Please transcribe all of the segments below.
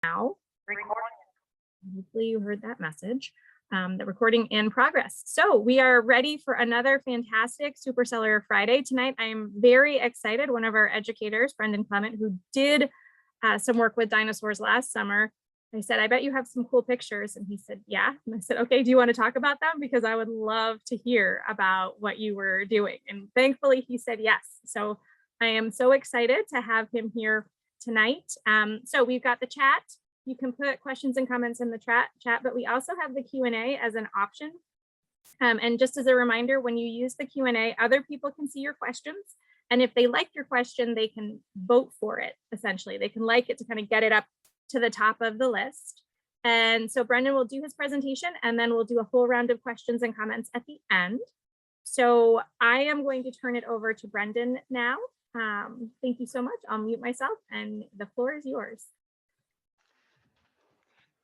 now. Hopefully you heard that message. The recording in progress. So we are ready for another fantastic Supercellular Friday. Tonight, I am very excited. One of our educators, Brendan Clement, who did some work with dinosaurs last summer, I said, I bet you have some cool pictures. And he said, yeah. And I said, okay, do you want to talk about them? Because I would love to hear about what you were doing. And thankfully he said yes. So I am so excited to have him here tonight. So we've got the chat. You can put questions and comments in the chat, but we also have the Q&A as an option. And just as a reminder, when you use the Q&A, other people can see your questions. And if they like your question, they can vote for it, essentially. They can like it to kind of get it up to the top of the list. And so Brendan will do his presentation, and then we'll do a full round of questions and comments at the end. So I am going to turn it over to Brendan now. Thank you so much. I'll mute myself, and the floor is yours.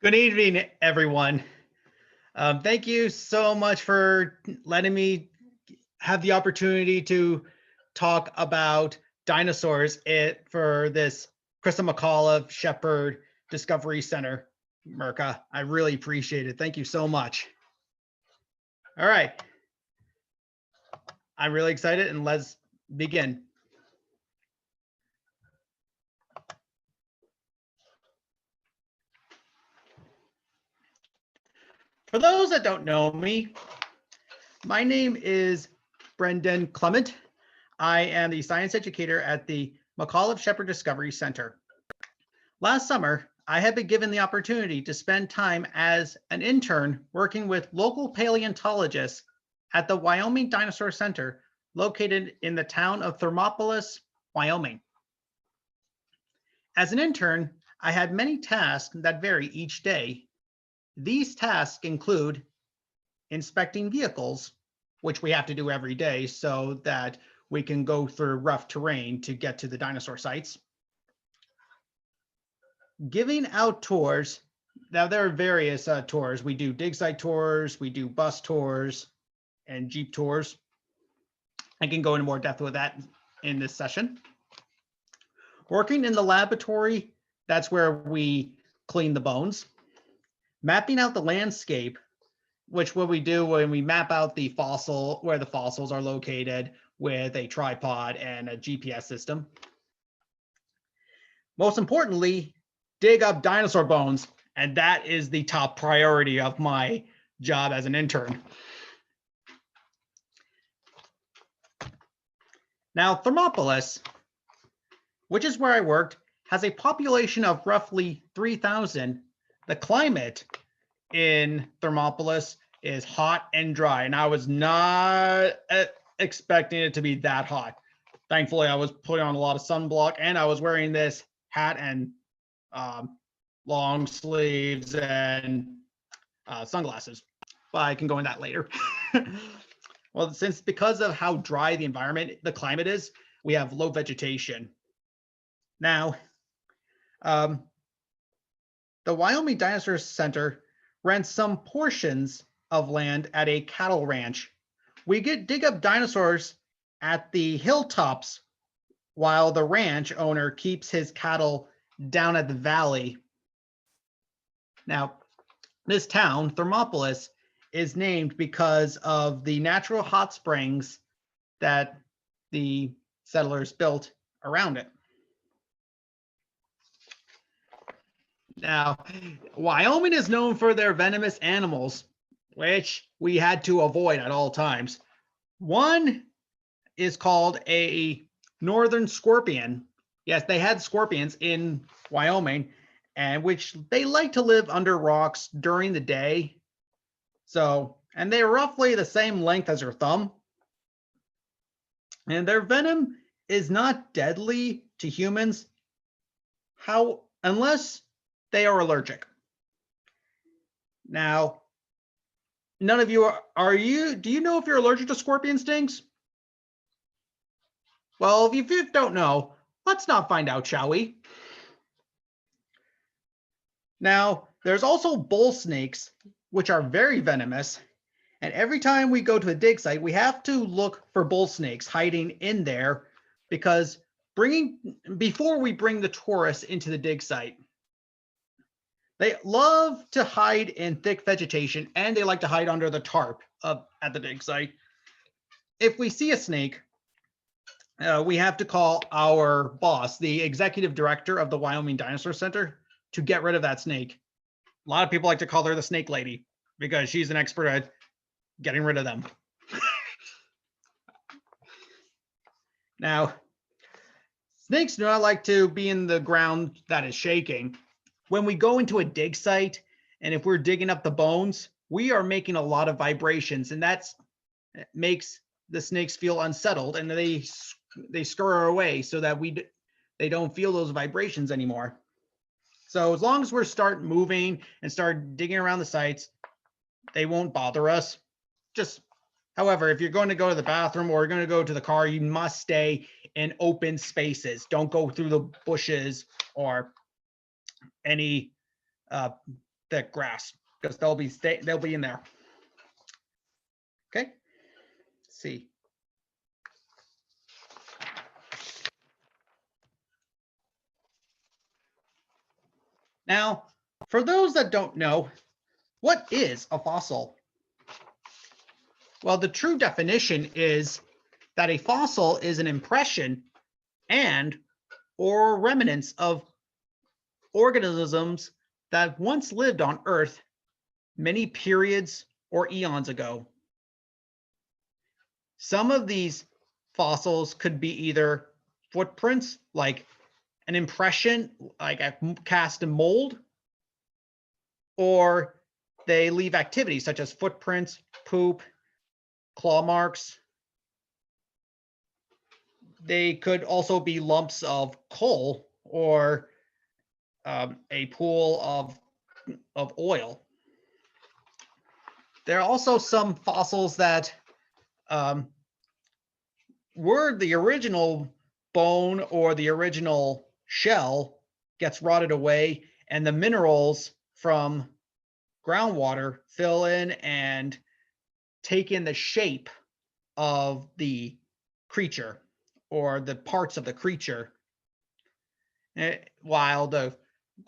Good evening, everyone. Thank you so much for letting me have the opportunity to talk about dinosaurs for this Krista McAuliffe-Shepard Discovery Center, Merca. I really appreciate it. Thank you so much. All right. I'm really excited, and let's begin. For those that don't know me, my name is Brendan Clement. I am the science educator at the McAuliffe-Shepard Discovery Center. Last summer, I had been given the opportunity to spend time as an intern working with local paleontologists at the Wyoming Dinosaur Center, located in the town of Thermopolis, Wyoming. As an intern, I had many tasks that vary each day. These tasks include inspecting vehicles, which we have to do every day so that we can go through rough terrain to get to the dinosaur sites. Giving out tours. Now there are various tours. We do dig site tours, we do bus tours, and Jeep tours. I can go into more depth with that in this session. Working in the laboratory, that's where we clean the bones. Mapping out the landscape, which what we do when we map out the fossil, where the fossils are located with a tripod and a GPS system. Most importantly, dig up dinosaur bones, and that is the top priority of my job as an intern. Now, Thermopolis, which is where I worked, has a population of roughly 3,000. The climate in Thermopolis is hot and dry, and I was not expecting it to be that hot. Thankfully, I was putting on a lot of sunblock, and I was wearing this hat and long sleeves and sunglasses, but I can go into that later. Well, because of how dry the environment, the climate is, we have low vegetation. Now, the Wyoming Dinosaur Center rents some portions of land at a cattle ranch. We dig up dinosaurs at the hilltops while the ranch owner keeps his cattle down at the valley. Now, this town, Thermopolis, is named because of the natural hot springs that the settlers built around it. Now, Wyoming is known for their venomous animals, which we had to avoid at all times. One is called a northern scorpion. Yes, they had scorpions in Wyoming, and which they like to live under rocks during the day. So, and they're roughly the same length as your thumb. And their venom is not deadly to humans, unless they are allergic. Now, none of you do you know if you're allergic to scorpion stings? Well, if you don't know, let's not find out, shall we? Now, there's also bull snakes, which are very venomous. And every time we go to a dig site, we have to look for bull snakes hiding in there, because before we bring the tourists into the dig site, They love to hide in thick vegetation, and they like to hide under the tarp at the dig site. If we see a snake, we have to call our boss, the executive director of the Wyoming Dinosaur Center, to get rid of that snake. A lot of people like to call her the snake lady because she's an expert at getting rid of them. Now, snakes do not like to be in the ground that is shaking. When we go into a dig site, and if we're digging up the bones, we are making a lot of vibrations, and that makes the snakes feel unsettled, and they scurry away so that they don't feel those vibrations anymore. So as long as we start moving and start digging around the sites, they won't bother us. However, if you're going to go to the bathroom or you're going to go to the car, you must stay in open spaces. Don't go through the bushes or any thick grass, because they'll be in there. Okay. Let's see. Now, for those that don't know, what is a fossil? Well, the true definition is that a fossil is an impression and or remnants of organisms that once lived on Earth many periods or eons ago. Some of these fossils could be either footprints, like an impression, like a cast in mold, or they leave activities such as footprints, poop, claw marks. They could also be lumps of coal or a pool of oil. There are also some fossils that were the original bone or the original shell gets rotted away, and the minerals from groundwater fill in and take in the shape of the creature or the parts of the creature while the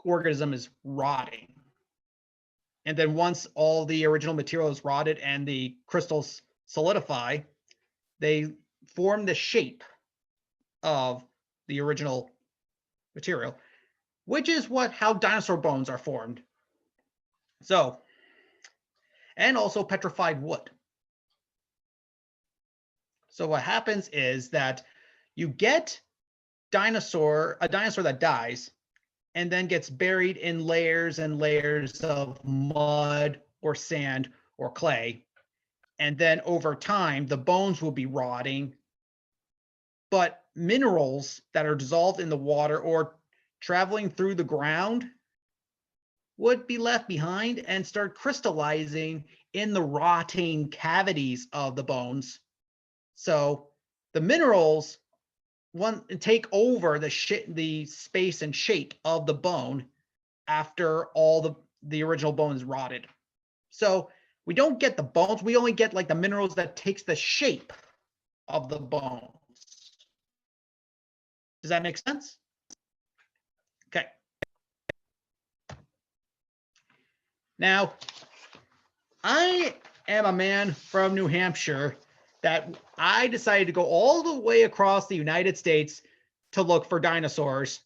organism is rotting. And then once all the original material is rotted and the crystals solidify, they form the shape of the original material, which is how dinosaur bones are formed. So, and also petrified wood. So what happens is that you get a dinosaur that dies and then gets buried in layers and layers of mud or sand or clay. And then over time, the bones will be rotting, but minerals that are dissolved in the water or traveling through the ground would be left behind and start crystallizing in the rotting cavities of the bones. So the minerals take over the space and shape of the bone after all the original bone is rotted. So we don't get the bones, we only get like the minerals that takes the shape of the bones. Does that make sense? Okay. Now, I am a man from New Hampshire that I decided to go all the way across the United States to look for dinosaurs.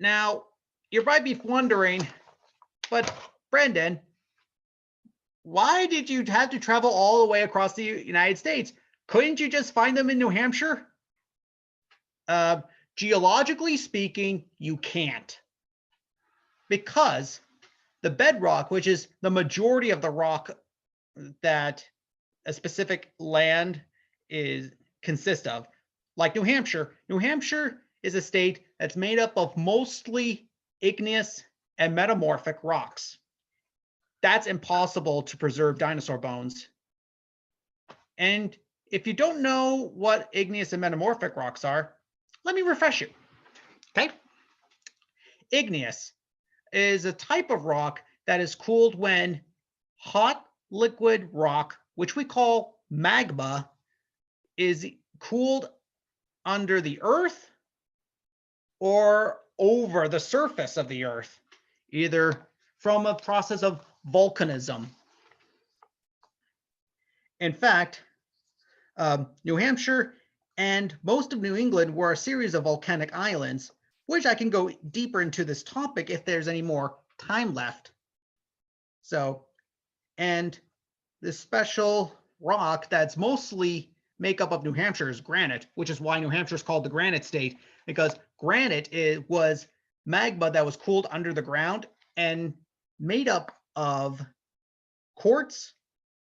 Now, you might be wondering, but Brendan, why did you have to travel all the way across the United States? Couldn't you just find them in New Hampshire? Geologically speaking, you can't. Because the bedrock, which is the majority of the rock that a specific land consists of, like New Hampshire is a state that's made up of mostly igneous and metamorphic rocks. That's impossible to preserve dinosaur bones. And if you don't know what igneous and metamorphic rocks are, let me refresh you. Okay? Igneous is a type of rock that is cooled when hot liquid rock, which we call magma, is cooled under the earth or over the surface of the earth, either from a process of volcanism. In fact, New Hampshire and most of New England were a series of volcanic islands, which I can go deeper into this topic if there's any more time left. So, and this special rock that's mostly makeup of New Hampshire is granite, which is why New Hampshire is called the granite state, because granite was magma that was cooled under the ground and made up of quartz,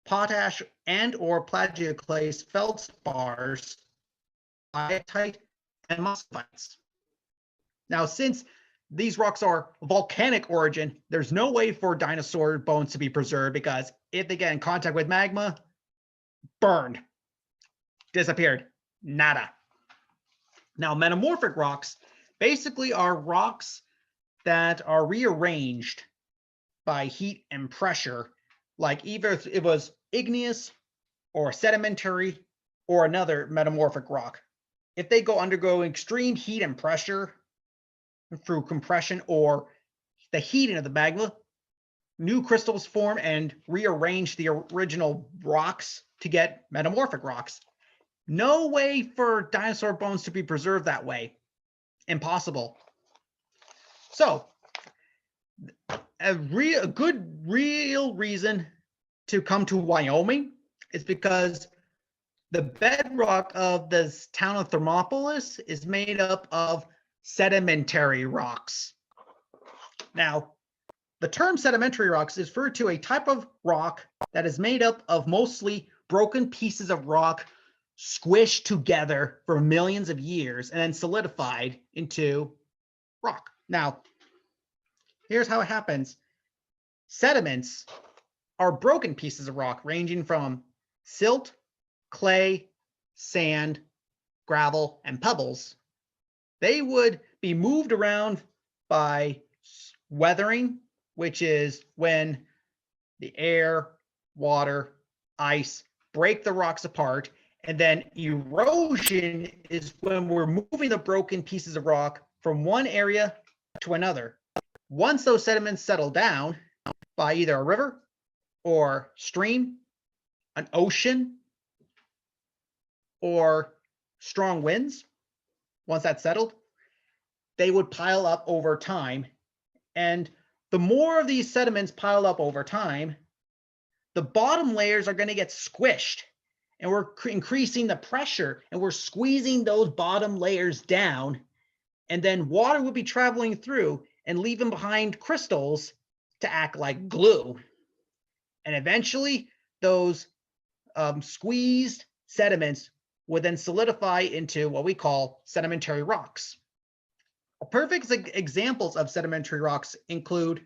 potash, and or plagioclase feldspars, biotite, and muscovites. Now, since these rocks are volcanic origin, there's no way for dinosaur bones to be preserved, because if they get in contact with magma, burned, disappeared, nada. Now, metamorphic rocks basically are rocks that are rearranged by heat and pressure, like either it was igneous or sedimentary or another metamorphic rock. If they undergo extreme heat and pressure through compression or the heating of the magma, new crystals form and rearrange the original rocks to get metamorphic rocks. No way for dinosaur bones to be preserved that way. Impossible. So, a good real reason to come to Wyoming is because the bedrock of this town of Thermopolis is made up of sedimentary rocks. Now, the term sedimentary rocks is referred to a type of rock that is made up of mostly broken pieces of rock squished together for millions of years and then solidified into rock. Now, here's how it happens. Sediments are broken pieces of rock ranging from silt, clay, sand, gravel, and pebbles. They would be moved around by weathering, which is when the air, water, ice break the rocks apart. And then erosion is when we're moving the broken pieces of rock from one area to another. Once those sediments settle down by either a river or stream, an ocean, or strong winds, once that's settled, they would pile up over time. And the more of these sediments pile up over time, the bottom layers are going to get squished. And we're increasing the pressure and we're squeezing those bottom layers down. And then water will be traveling through and leaving behind crystals to act like glue. And eventually those squeezed sediments would then solidify into what we call sedimentary rocks. Perfect examples of sedimentary rocks include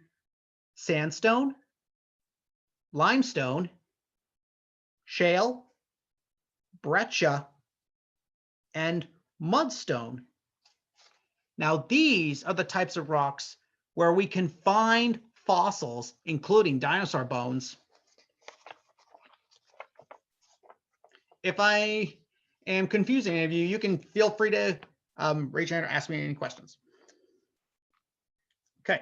sandstone, limestone, shale, breccia, and mudstone. Now, these are the types of rocks where we can find fossils, including dinosaur bones. If I am confusing any of you, you can feel free to raise your hand or ask me any questions. Okay.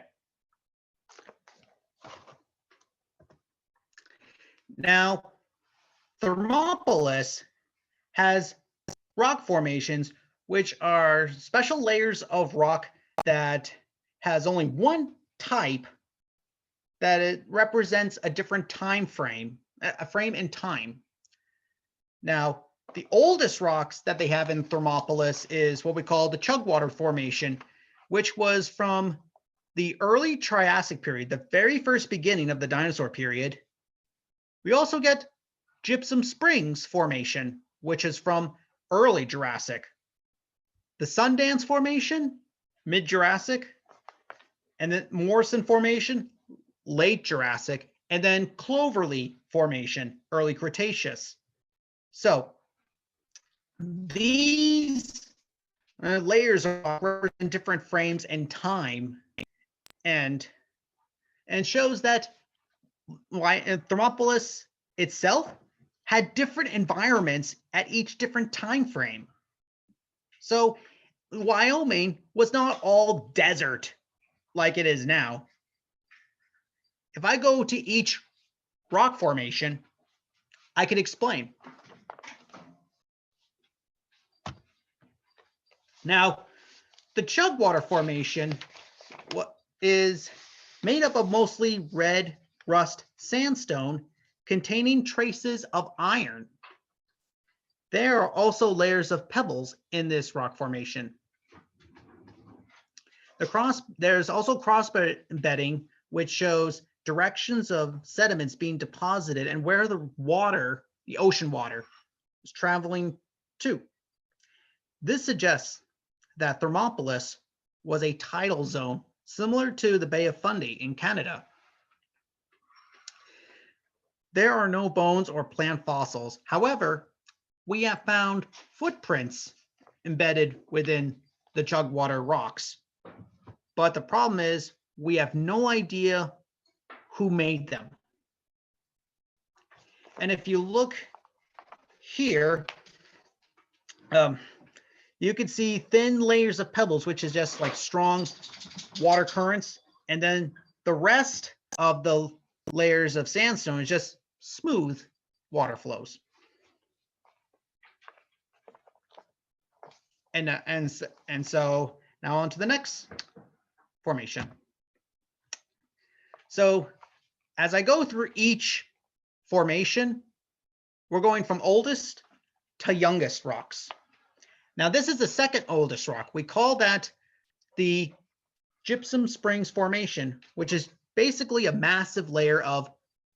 Now, Thermopolis has rock formations, which are special layers of rock that has only one type, that it represents a different time frame, a frame in time. Now, the oldest rocks that they have in Thermopolis is what we call the Chugwater Formation, which was from the early Triassic period, the very first beginning of the dinosaur period. We also get Gypsum Springs Formation, which is from early Jurassic. The Sundance Formation, mid-Jurassic, and then Morrison Formation, late Jurassic, and then Cloverleaf Formation, early Cretaceous. So these layers are in different frames and time, and shows that Thermopolis itself had different environments at each different time frame. So Wyoming was not all desert like it is now. if I go to each rock formation, I can explain. Now, the Chugwater Formation is made up of mostly red rust sandstone containing traces of iron. There are also layers of pebbles in this rock formation. There's also cross bedding, which shows directions of sediments being deposited and where the water, the ocean water, is traveling to. This suggests that Thermopolis was a tidal zone similar to the Bay of Fundy in Canada. There are no bones or plant fossils. However, we have found footprints embedded within the Chugwater rocks. But the problem is we have no idea who made them. And if you look here, you can see thin layers of pebbles, which is just like strong water currents. And then the rest of the layers of sandstone is just smooth water flows. And so now on to the next formation. So as I go through each formation, we're going from oldest to youngest rocks. Now this is the second oldest rock. We call that the Gypsum Springs Formation, which is basically a massive layer of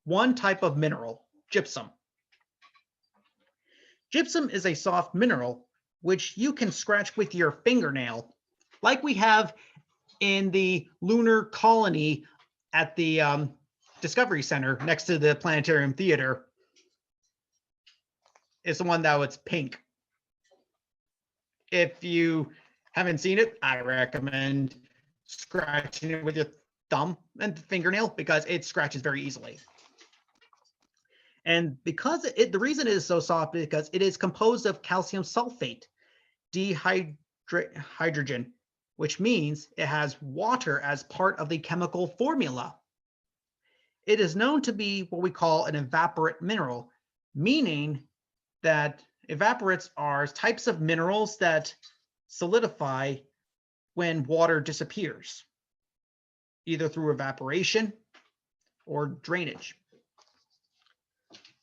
one type of mineral, gypsum. Gypsum is a soft mineral which you can scratch with your fingernail, like we have in the lunar colony at the Discovery Center next to the Planetarium Theater. It's the one that was pink. If you haven't seen it, I recommend scratching it with your thumb and fingernail because it scratches very easily. And because the reason it is so soft is because it is composed of calcium sulfate, dihydrogen, which means it has water as part of the chemical formula. It is known to be what we call an evaporate mineral, meaning that evaporites are types of minerals that solidify when water disappears, either through evaporation or drainage.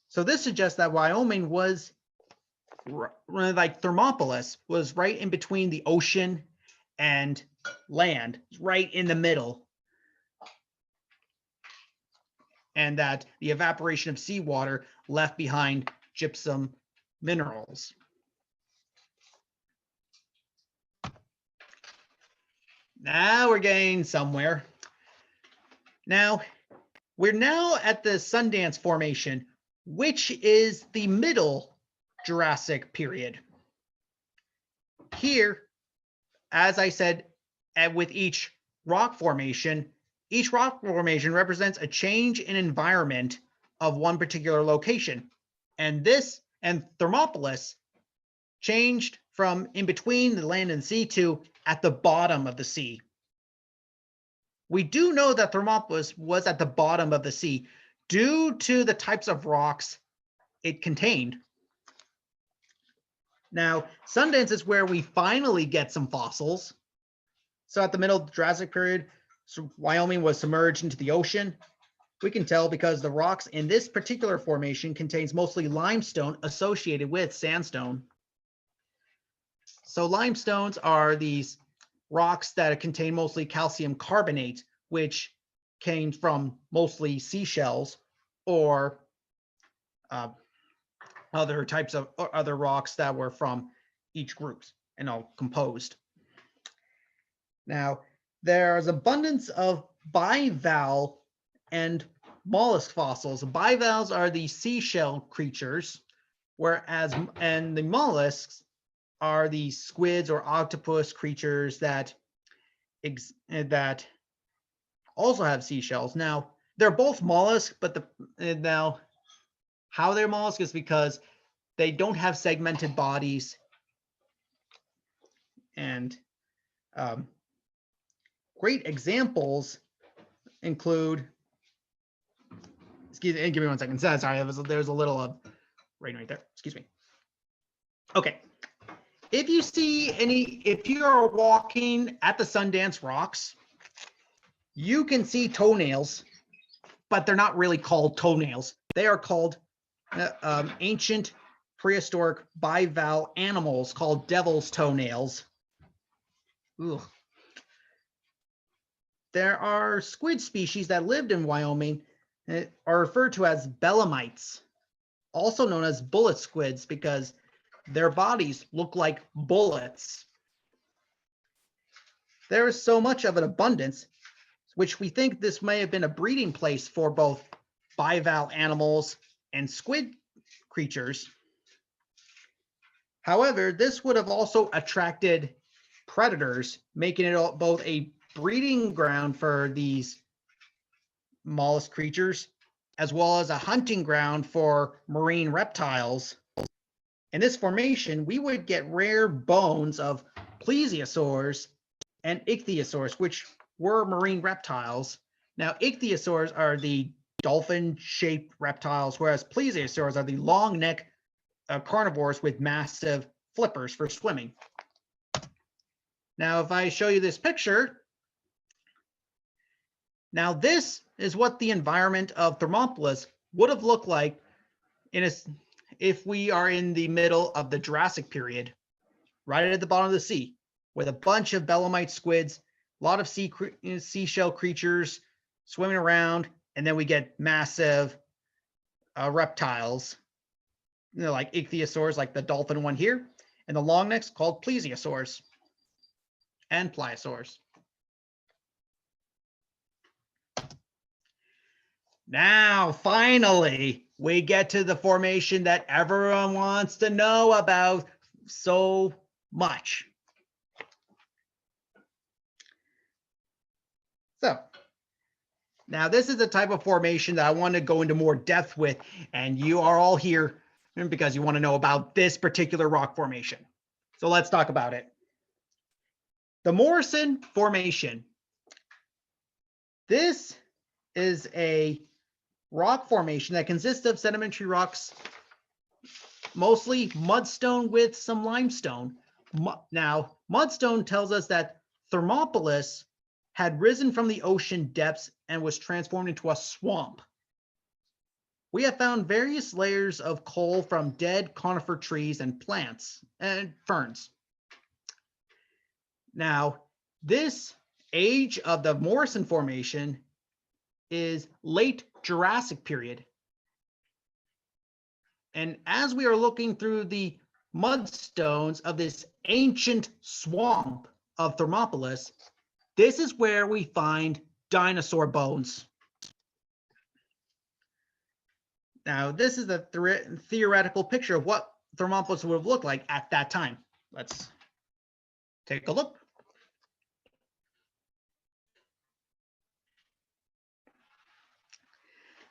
So this suggests that Wyoming was, like Thermopolis, was right in between the ocean and land, right in the middle. And that the evaporation of seawater left behind gypsum minerals. Now we're getting somewhere. Now, we're now at the Sundance Formation, which is the middle Jurassic period. Here, as I said, with each rock formation represents a change in environment of one particular location. And Thermopolis changed from in between the land and sea to at the bottom of the sea. We do know that Thermopolis was at the bottom of the sea due to the types of rocks it contained. Now, Sundance is where we finally get some fossils. So at the middle of the Jurassic period, Wyoming was submerged into the ocean. We can tell because the rocks in this particular formation contains mostly limestone associated with sandstone. So limestones are these rocks that contain mostly calcium carbonate, which came from mostly seashells or other types of other rocks that were from each group and all composed. Now, there's abundance of bivalve and mollusk fossils. Bivalves are the seashell creatures, and the mollusks are the squids or octopus creatures that also have seashells. Now, they're both mollusks, but now how they're mollusks is because they don't have segmented bodies. And great examples include excuse me, give me 1 second. Sorry, there's a little of rain right there. Excuse me. Okay. If you are walking at the Sundance Rocks, you can see toenails, but they're not really called toenails. They are called ancient prehistoric bivalve animals called devil's toenails. Ugh. There are squid species that lived in Wyoming that are referred to as belemnites, also known as bullet squids because their bodies look like bullets. There is so much of an abundance, which we think this may have been a breeding place for both bivalve animals and squid creatures. However, this would have also attracted predators, making it both a breeding ground for these mollusk creatures, as well as a hunting ground for marine reptiles. In this formation, we would get rare bones of plesiosaurs and ichthyosaurs, which were marine reptiles. Now, ichthyosaurs are the dolphin-shaped reptiles, whereas plesiosaurs are the long neck carnivores with massive flippers for swimming. Now, if I show you this picture, now this is what the environment of Thermopolis would have looked like if we are in the middle of the Jurassic period, right at the bottom of the sea, with a bunch of belemnite squids, a lot of seashell creatures swimming around, and then we get massive reptiles, like ichthyosaurs, like the dolphin one here, and the long necks called plesiosaurs and pliosaurs. Now, finally, we get to the formation that everyone wants to know about so much. So, now this is the type of formation that I want to go into more depth with, and you are all here because you want to know about this particular rock formation. So let's talk about it. The Morrison Formation. This is a rock formation that consists of sedimentary rocks, mostly mudstone with some limestone. Now, mudstone tells us that Thermopolis had risen from the ocean depths and was transformed into a swamp. We have found various layers of coal from dead conifer trees and plants and ferns. Now, this age of the Morrison Formation is late Jurassic period. And as we are looking through the mudstones of this ancient swamp of Thermopolis, this is where we find dinosaur bones. Now, this is a theoretical picture of what Thermopolis would have looked like at that time. Let's take a look.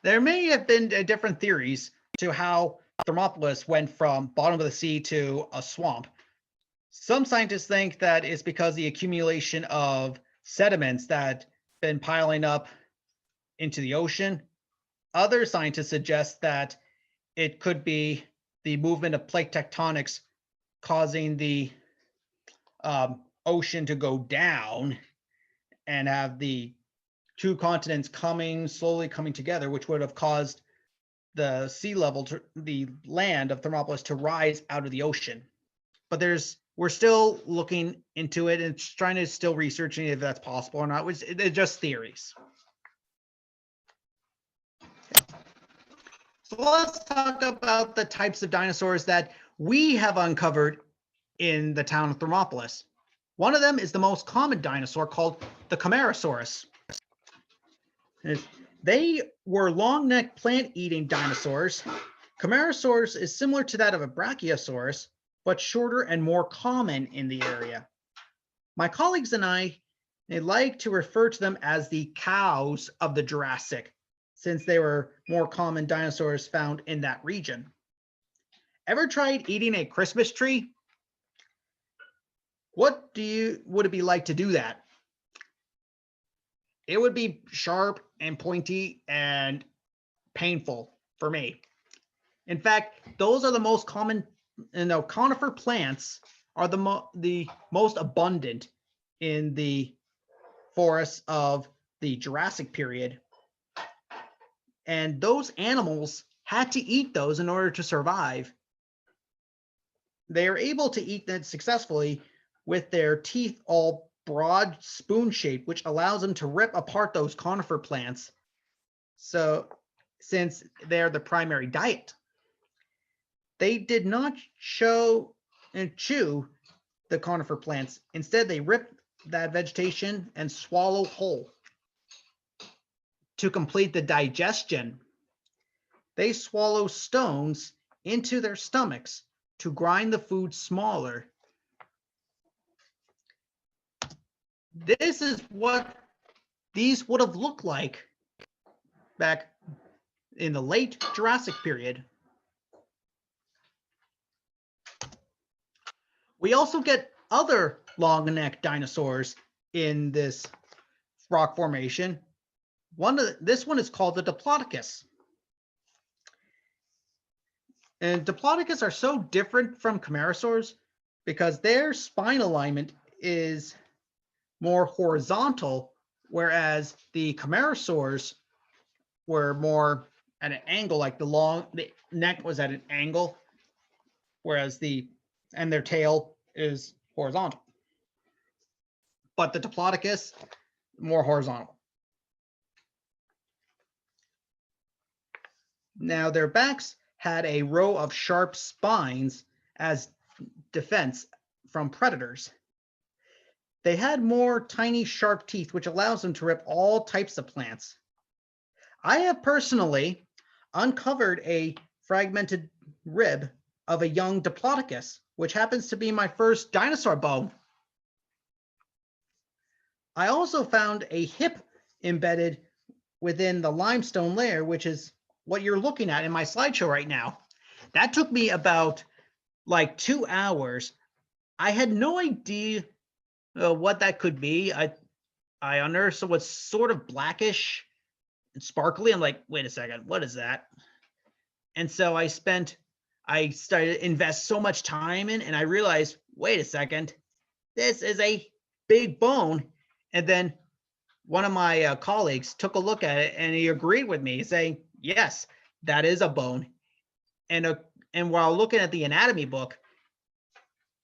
There may have been different theories to how Thermopolis went from bottom of the sea to a swamp. Some scientists think that it's because the accumulation of sediments that been piling up into the ocean. Other scientists suggest that it could be the movement of plate tectonics causing the ocean to go down and have the two continents slowly coming together, which would have caused the sea level, the land of Thermopolis to rise out of the ocean. But we're still looking into it and trying to still researching if that's possible or not. It's just theories. So let's talk about the types of dinosaurs that we have uncovered in the town of Thermopolis. One of them is the most common dinosaur called the Camarasaurus. They were long-necked plant-eating dinosaurs. Camarasaurus is similar to that of a Brachiosaurus, but shorter and more common in the area. My colleagues and I, they like to refer to them as the cows of the Jurassic, since they were more common dinosaurs found in that region. Ever tried eating a Christmas tree? Would it be like to do that? It would be sharp and pointy and painful for me. In fact, those are the most common, conifer plants are the most abundant in the forests of the Jurassic period. And those animals had to eat those in order to survive. They are able to eat that successfully with their teeth all broad spoon shaped, which allows them to rip apart those conifer plants. So since they're the primary diet, they did not chew the conifer plants. Instead, they rip that vegetation and swallow whole. To complete the digestion, they swallow stones into their stomachs to grind the food smaller. This is what these would have looked like back in the late Jurassic period. We also get other long-necked dinosaurs in this rock formation. This one is called the Diplodocus. And Diplodocus are so different from Camarasaurs because their spine alignment is more horizontal, whereas the Camarasaurs were more at an angle, like the neck was at an angle, whereas their tail is horizontal. But the Diplodocus, more horizontal. Now their backs had a row of sharp spines as defense from predators. They had more tiny sharp teeth, which allows them to rip all types of plants. I have personally uncovered a fragmented rib of a young Diplodocus, which happens to be my first dinosaur bone. I also found a hip embedded within the limestone layer, which is what you're looking at in my slideshow right now. That took me about like 2 hours. I had no idea what that could be. I unearthed what's sort of blackish and sparkly. I'm like, wait a second, what is that? And so I started to invest so much time in, and I realized, wait a second, this is a big bone. And then one of my colleagues took a look at it and he agreed with me, saying, yes, that is a bone. And while looking at the anatomy book,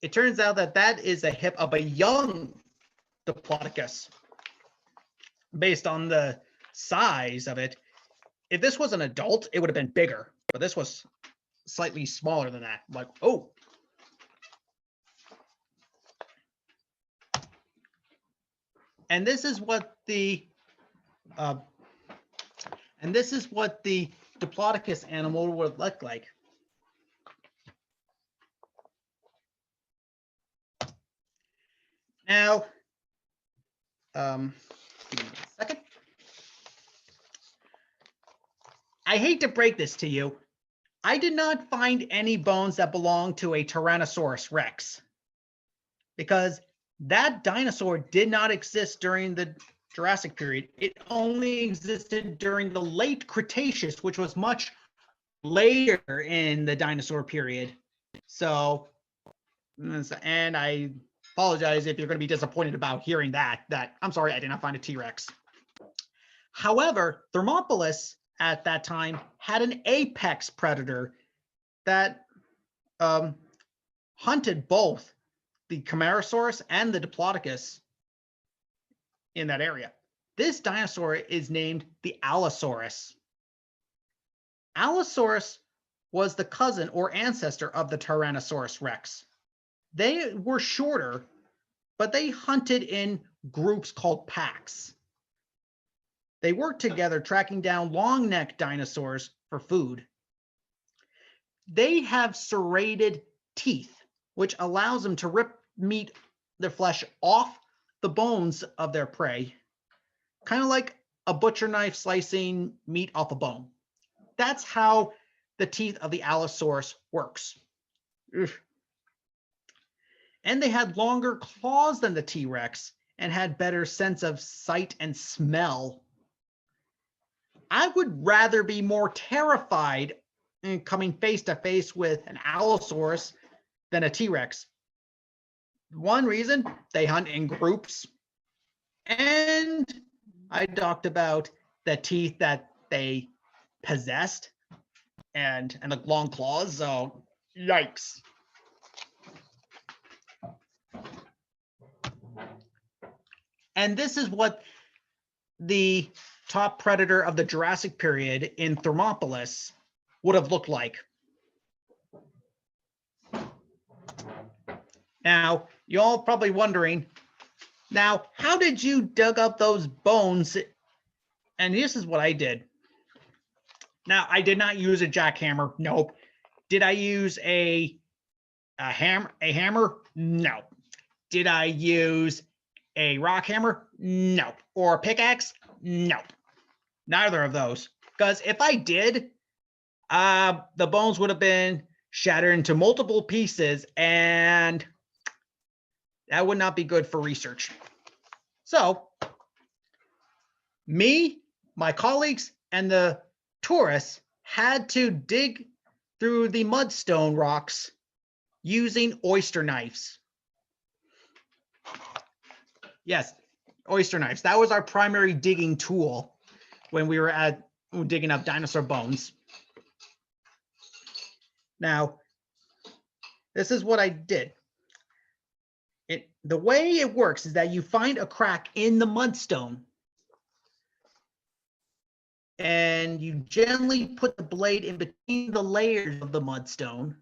it turns out that that is a hip of a young Diplodocus. Based on the size of it, if this was an adult, it would have been bigger, but this was slightly smaller than that. I'm like, oh. And this is what the Diplodocus animal would look like. Now, give me a second. I hate to break this to you. I did not find any bones that belong to a Tyrannosaurus Rex because that dinosaur did not exist during the Jurassic period. It only existed during the late Cretaceous, which was much later in the dinosaur period. So, and I apologize if you're going to be disappointed about hearing that I'm sorry, I did not find a T-Rex. However, Thermopolis at that time had an apex predator that hunted both the Camarasaurus and the Diplodocus in that area. This dinosaur is named the Allosaurus. Allosaurus was the cousin or ancestor of the Tyrannosaurus Rex. They were shorter, but they hunted in groups called packs. They worked together, tracking down long-necked dinosaurs for food. They have serrated teeth, which allows them to rip their flesh off the bones of their prey, kind of like a butcher knife slicing meat off a bone. That's how the teeth of the Allosaurus works. Ugh. And they had longer claws than the T-Rex and had better sense of sight and smell. I would rather be more terrified in coming face to face with an Allosaurus than a T-Rex. One reason, they hunt in groups. And I talked about the teeth that they possessed and the long claws, so yikes. And this is what the top predator of the Jurassic period in Thermopolis would have looked like. Now, you're all probably wondering, now, how did you dug up those bones? And this is what I did. Now, I did not use a jackhammer. Nope. Did I use a hammer? No. Did I use a rock hammer? No. Or a pickaxe? No. Neither of those. Because if I did, the bones would have been shattered into multiple pieces, and that would not be good for research. So, me, my colleagues, and the tourists had to dig through the mudstone rocks using oyster knives. Yes, oyster knives. That was our primary digging tool when we were digging up dinosaur bones. Now, this is what I did. The way it works is that you find a crack in the mudstone, and you gently put the blade in between the layers of the mudstone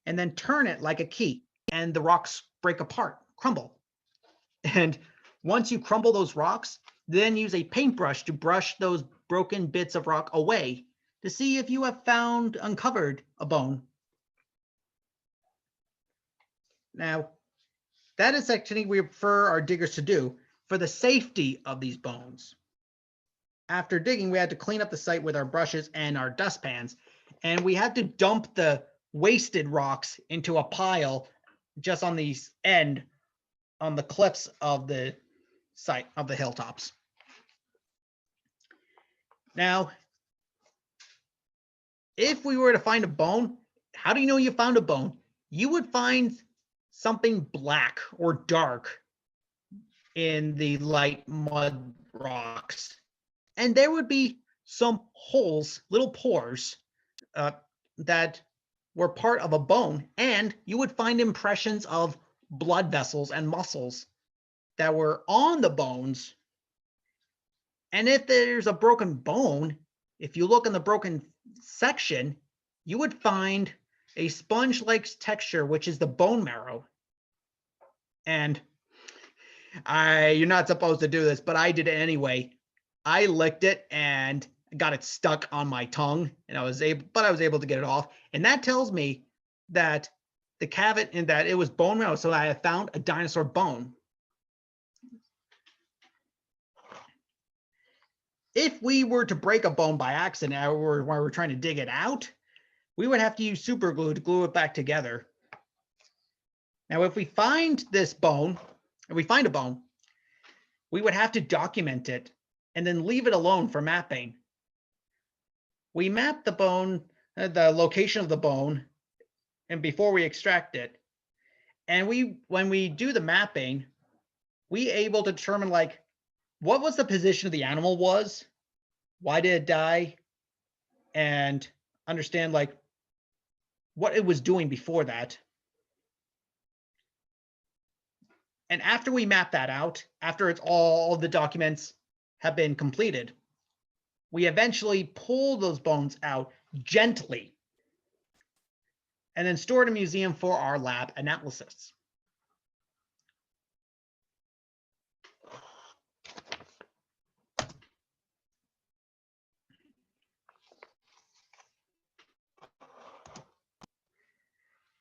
and then turn it like a key, and the rocks break apart, crumble. And once you crumble those rocks, then use a paintbrush to brush those broken bits of rock away to see if you have uncovered a bone. Now, that is actually we prefer our diggers to do for the safety of these bones. After digging, we had to clean up the site with our brushes and our dustpans, and we had to dump the wasted rocks into a pile just on the end, on the cliffs of the site of the hilltops. Now, if we were to find a bone, how do you know you found a bone? You would find something black or dark in the light mud rocks. And there would be some holes, little pores that were part of a bone. And you would find impressions of blood vessels and muscles that were on the bones. And if there's a broken bone, if you look in the broken section, you would find a sponge-like texture, which is the bone marrow. And you're not supposed to do this, but I did it anyway. I licked it and got it stuck on my tongue, and I was able to get it off. And that tells me that the cavity and that it was bone marrow, so I have found a dinosaur bone. If we were to break a bone by accident or while we're trying to dig it out, we would have to use super glue to glue it back together. Now, if we find this bone, if we find a bone, we would have to document it and then leave it alone for mapping. We map the bone, the location of the bone, and before we extract it. And when we do the mapping, we able to determine like what was the position of the animal was, why did it die, and understand like what it was doing before that. And after we map that out, after it's all the documents have been completed, we eventually pull those bones out gently and then store it in a museum for our lab analysis.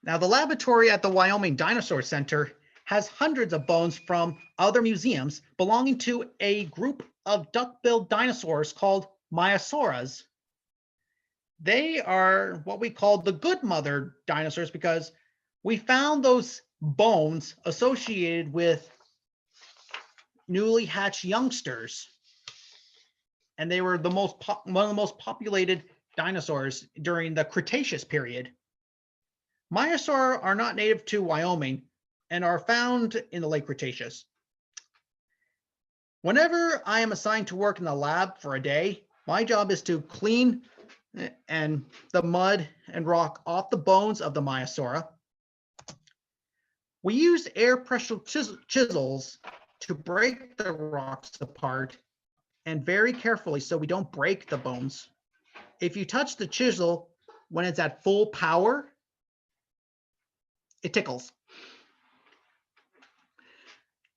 Now, the laboratory at the Wyoming Dinosaur Center has hundreds of bones from other museums belonging to a group of duck-billed dinosaurs called Maiasaurus. They are what we call the good mother dinosaurs because we found those bones associated with newly hatched youngsters. and they were one of the most populated dinosaurs during the Cretaceous period. Maiasaura are not native to Wyoming and are found in the late Cretaceous. Whenever I am assigned to work in the lab for a day, my job is to clean and the mud and rock off the bones of the Maiasaura. We use air pressure chisels to break the rocks apart, and very carefully so we don't break the bones. If you touch the chisel when it's at full power, it tickles.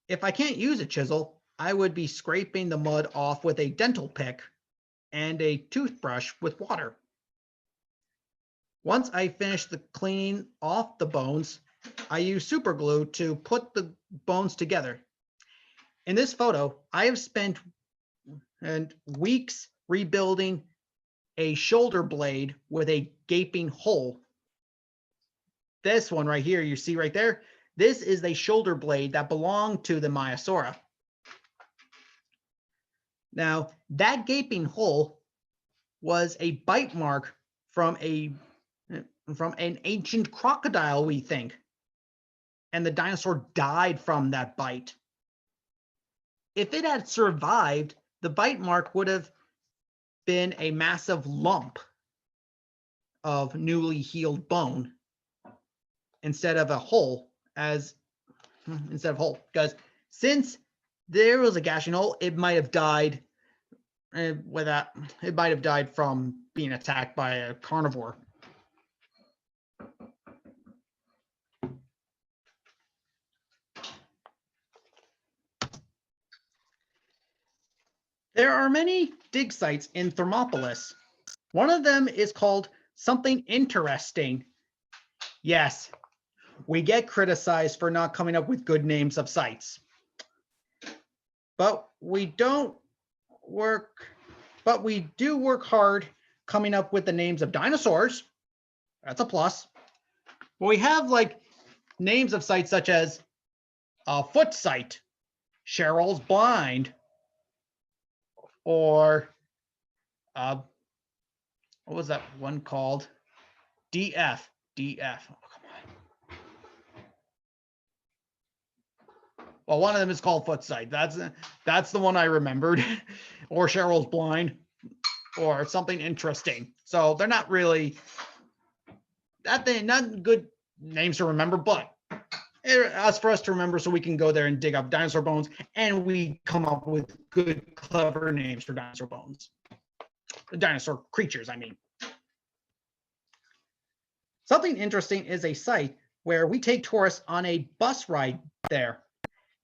If I can't use a chisel, I would be scraping the mud off with a dental pick and a toothbrush with water. Once I finish the cleaning off the bones, I use super glue to put the bones together. In this photo, I have spent weeks rebuilding a shoulder blade with a gaping hole. This one right here, you see right there, this is a shoulder blade that belonged to the Maiasaura. Now, that gaping hole was a bite mark from an ancient crocodile, we think. And the dinosaur died from that bite. If it had survived, the bite mark would have been a massive lump of newly healed bone instead of a hole, because since there was a gashing hole, it might have died from being attacked by a carnivore. There are many dig sites in Thermopolis. One of them is called Something Interesting. Yes, we get criticized for not coming up with good names of sites. But we do work hard coming up with the names of dinosaurs. That's a plus. But we have like names of sites such as Foot Site, Cheryl's Blind, or what was that one called? DF. Oh, come on. Well, one of them is called Foot Site. That's the one I remembered. Or Cheryl's Blind, or Something Interesting. So they're not really not good names to remember, but as for us to remember, so we can go there and dig up dinosaur bones, and we come up with good, clever names for dinosaur bones. Dinosaur creatures, I mean. Something Interesting is a site where we take tourists on a bus ride there.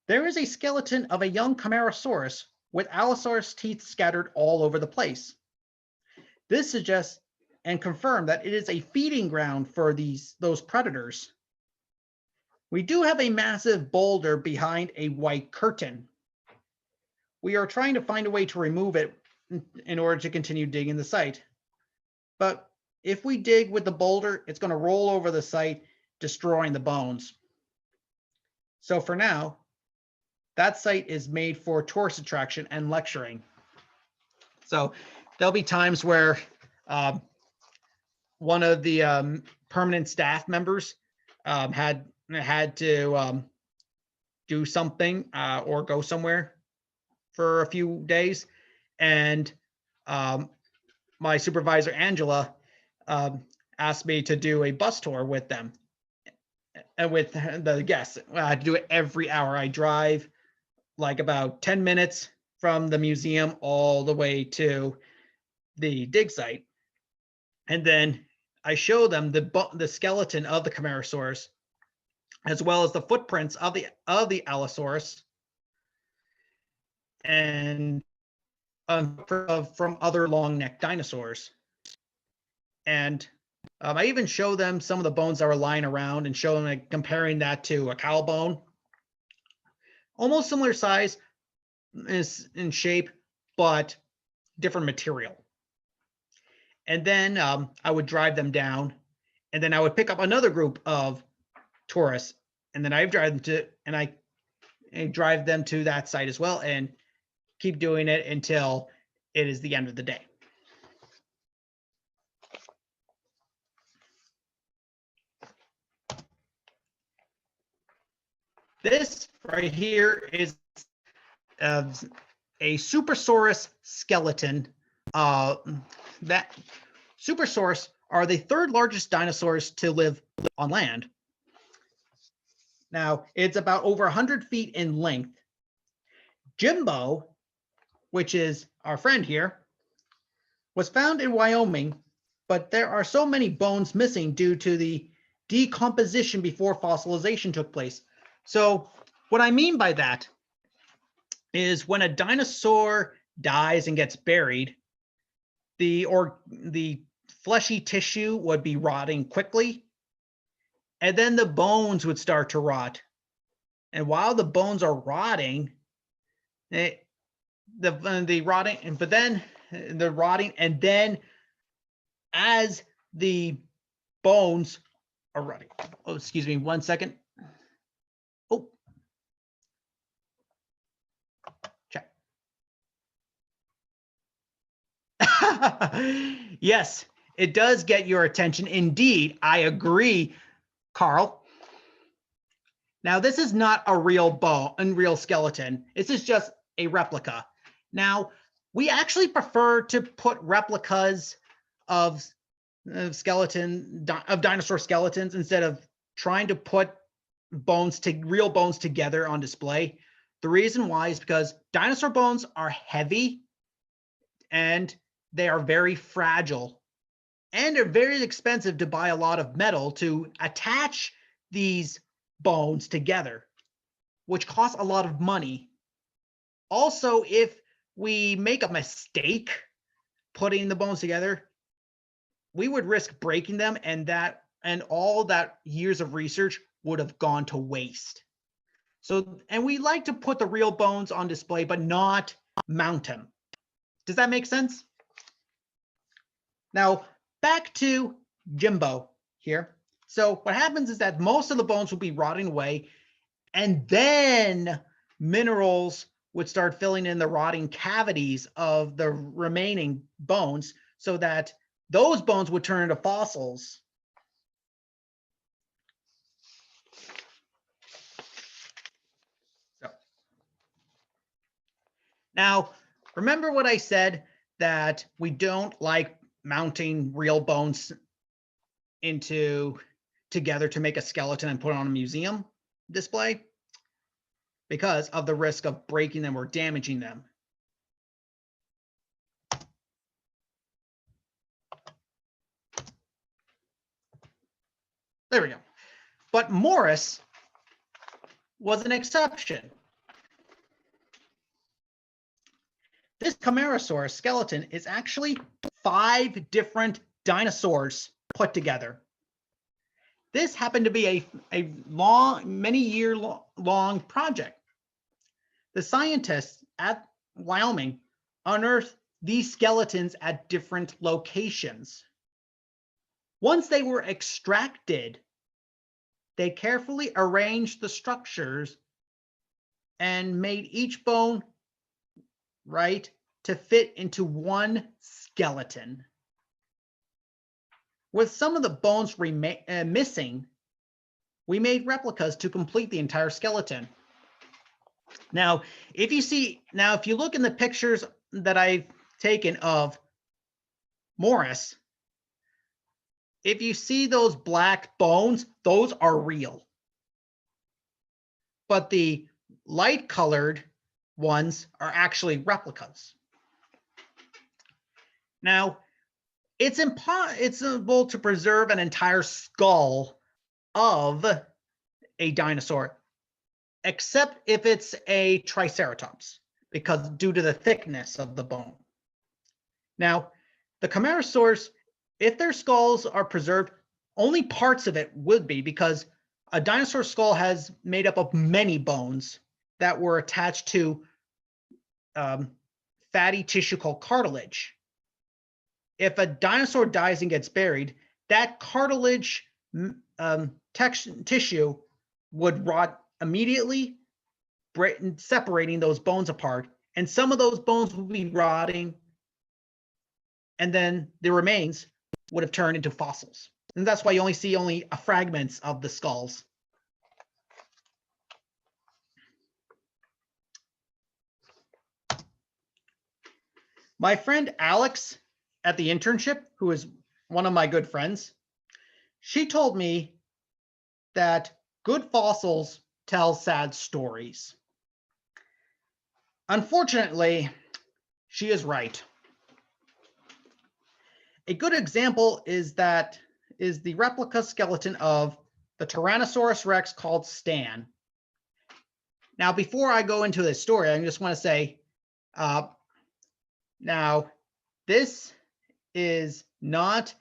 There is a skeleton of a young Camarasaurus with Allosaurus teeth scattered all over the place. This suggests and confirms that it is a feeding ground for those predators. We do have a massive boulder behind a white curtain. We are trying to find a way to remove it in order to continue digging the site. But if we dig with the boulder, it's going to roll over the site, destroying the bones. So for now, that site is made for tourist attraction and lecturing. So there'll be times where one of the permanent staff members had to do something or go somewhere for a few days, and my supervisor Angela asked me to do a bus tour with them and with the guests. I had to do it every hour. I drive like about 10 minutes from the museum all the way to the dig site, and then I show them the skeleton of the Camarasaurus, as well as the footprints of the Allosaurus, and from other long-necked dinosaurs. And I even show them some of the bones that were lying around, and show them like, comparing that to a cow bone. Almost similar size in shape, but different material. And then I would drive them down, and then I would pick up another group of tourists, and then I drive them to that site as well, and keep doing it until it is the end of the day. This right here is a Supersaurus skeleton. That Supersaurus are the third largest dinosaurs to live on land. Now, it's about over 100 feet in length. Jimbo, which is our friend here, was found in Wyoming, but there are so many bones missing due to the decomposition before fossilization took place. So what I mean by that is when a dinosaur dies and gets buried, the fleshy tissue would be rotting quickly, and then the bones would start to rot. And while the bones are rotting, the rotting, and then as the bones are rotting. Oh, excuse me, 1 second. Oh, check. Yes, it does get your attention. Indeed, I agree, Carl. Now, this is not a real skeleton. This is just a replica. Now, we actually prefer to put replicas of dinosaur skeletons instead of trying to put real bones together on display. The reason why is because dinosaur bones are heavy and they are very fragile, and they're very expensive to buy a lot of metal to attach these bones together, which costs a lot of money. Also, if we make a mistake putting the bones together, we would risk breaking them, and all that years of research would have gone to waste. So, and we like to put the real bones on display, but not mount them. Does that make sense? Now, back to Jimbo here. So what happens is that most of the bones will be rotting away, and then minerals would start filling in the rotting cavities of the remaining bones so that those bones would turn into fossils. So, now, remember what I said, that we don't like mounting real bones together to make a skeleton and put it on a museum display because of the risk of breaking them or damaging them. There we go. But Morris was an exception. This Camarasaurus skeleton is actually 5 different dinosaurs put together. This happened to be a many-year-long project. The scientists at Wyoming unearthed these skeletons at different locations. Once they were extracted, they carefully arranged the structures and made each bone right to fit into one skeleton. With some of the bones missing, we made replicas to complete the entire skeleton. Now, if you look in the pictures that I've taken of Morris, if you see those black bones, those are real. But the light colored ones are actually replicas. Now, it's impossible to preserve an entire skull of a dinosaur, except if it's a Triceratops, because due to the thickness of the bone. Now, the Camarasaurs, if their skulls are preserved, only parts of it would be, because a dinosaur skull has made up of many bones that were attached to fatty tissue called cartilage. If a dinosaur dies and gets buried, that cartilage tissue would rot immediately, separating those bones apart. And some of those bones will be rotting, and then the remains would have turned into fossils. And that's why you only see fragments of the skulls. My friend Alex at the internship, who is one of my good friends, she told me that good fossils tell sad stories. Unfortunately, she is right. A good example is the replica skeleton of the Tyrannosaurus Rex called Stan. Now, before I go into this story, I just want to say, now, this is not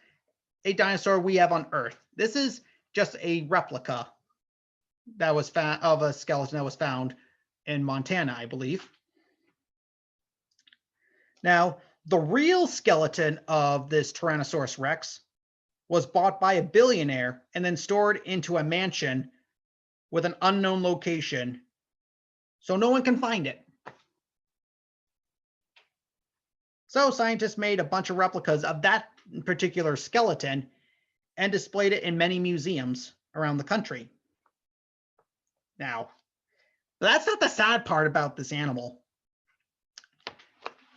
a dinosaur we have on Earth. This is just a replica that was found of a skeleton that was found in Montana, I believe. Now, the real skeleton of this Tyrannosaurus Rex was bought by a billionaire and then stored into a mansion with an unknown location, so no one can find it. So scientists made a bunch of replicas of that particular skeleton and displayed it in many museums around the country. Now, that's not the sad part about this animal.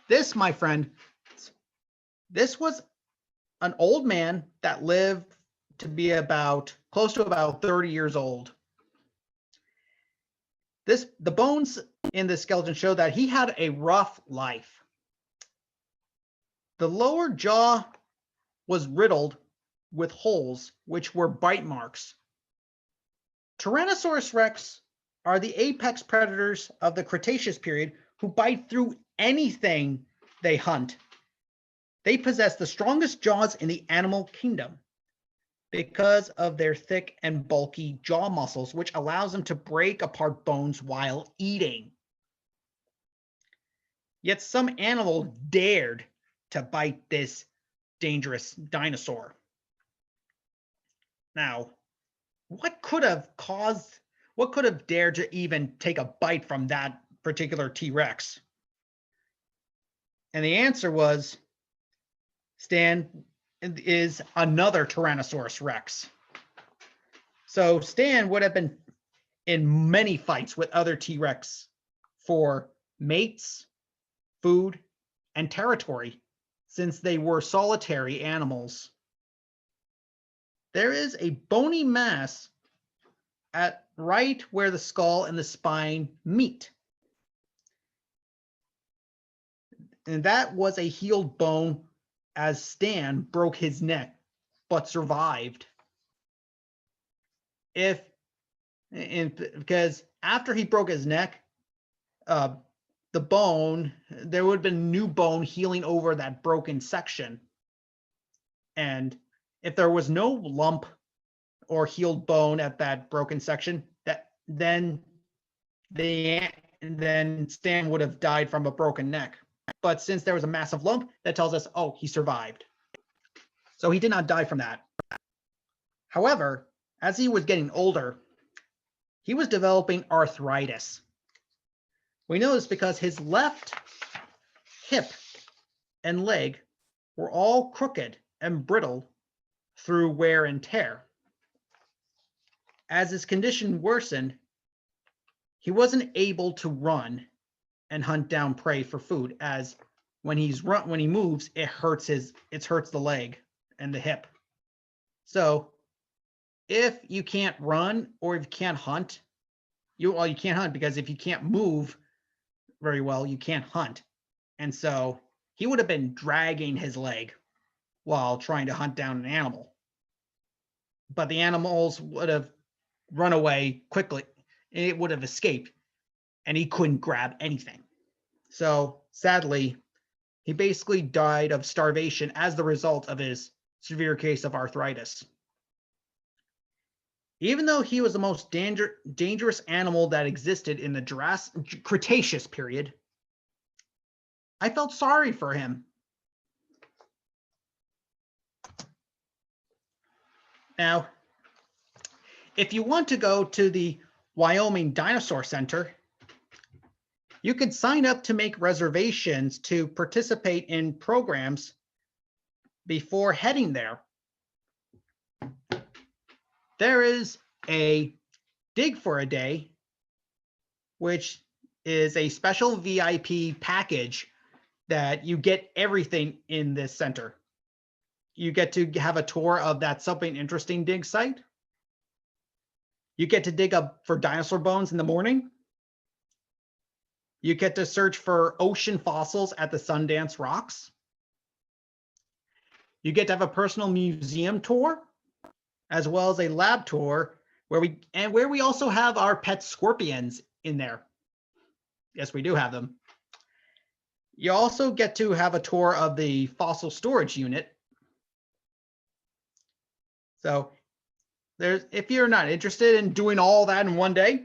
This, my friend, this was an old man that lived to be close to about 30 years old. The bones in the skeleton show that he had a rough life. The lower jaw was riddled with holes, which were bite marks. Tyrannosaurus rex are the apex predators of the Cretaceous period who bite through anything they hunt. They possess the strongest jaws in the animal kingdom because of their thick and bulky jaw muscles, which allows them to break apart bones while eating. Yet some animal dared to bite this dangerous dinosaur. Now, what could have dared to even take a bite from that particular T-Rex? And the answer was Stan is another Tyrannosaurus Rex. So Stan would have been in many fights with other T-Rex for mates, food, and territory, since they were solitary animals. There is a bony mass at right where the skull and the spine meet. And that was a healed bone, as Stan broke his neck but survived. Because after he broke his neck, the bone, there would have been new bone healing over that broken section. And if there was no lump or healed bone at that broken section, then Stan would have died from a broken neck. But since there was a massive lump, that tells us, oh, he survived. So he did not die from that. However, as he was getting older, he was developing arthritis. We know this because his left hip and leg were all crooked and brittle through wear and tear. As his condition worsened, he wasn't able to run and hunt down prey for food, as when he moves, it hurts the leg and the hip. So if you can't run or if you can't hunt, you can't hunt, because if you can't move very well, you can't hunt. And so he would have been dragging his leg while trying to hunt down an animal. But the animals would have run away quickly. It would have escaped, and he couldn't grab anything. So sadly, he basically died of starvation as the result of his severe case of arthritis. Even though he was the most dangerous animal that existed in the Cretaceous period, I felt sorry for him. Now, if you want to go to the Wyoming Dinosaur Center, you can sign up to make reservations to participate in programs before heading there, there is a dig for a day, which is a special VIP package that you get everything in this center. You get to have a tour of that Something Interesting dig site. You get to dig up for dinosaur bones in the morning. You get to search for ocean fossils at the Sundance Rocks. You get to have a personal museum tour, as well as a lab tour where we also have our pet scorpions in there. Yes, we do have them. You also get to have a tour of the fossil storage unit. So if you're not interested in doing all that in one day,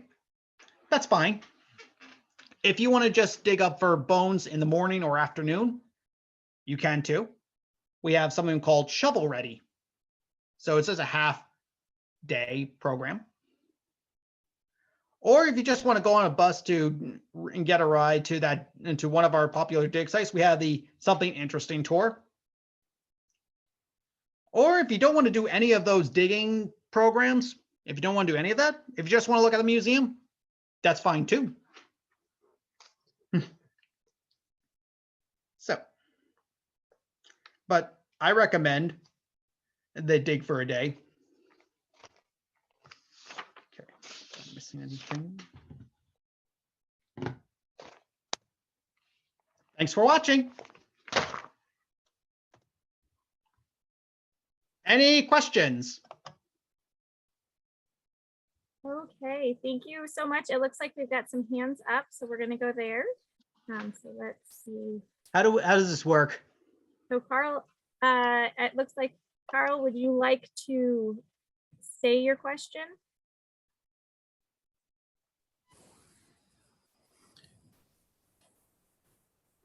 that's fine. If you want to just dig up for bones in the morning or afternoon, you can too. We have something called Shovel Ready. So it's just a half-day program. Or if you just want to go on a bus and get a ride into one of our popular dig sites, we have the Something Interesting tour. Or if you don't want to do any of those digging programs, if you don't want to do any of that, if you just want to look at the museum, that's fine too. So, but I recommend the dig for a day. Okay, am I missing anything? Thanks for watching. Any questions? Okay, thank you so much. It looks like we've got some hands up, so we're gonna go there. So let's see. How does this work? So Carl, it looks like, Carl, would you like to say your question?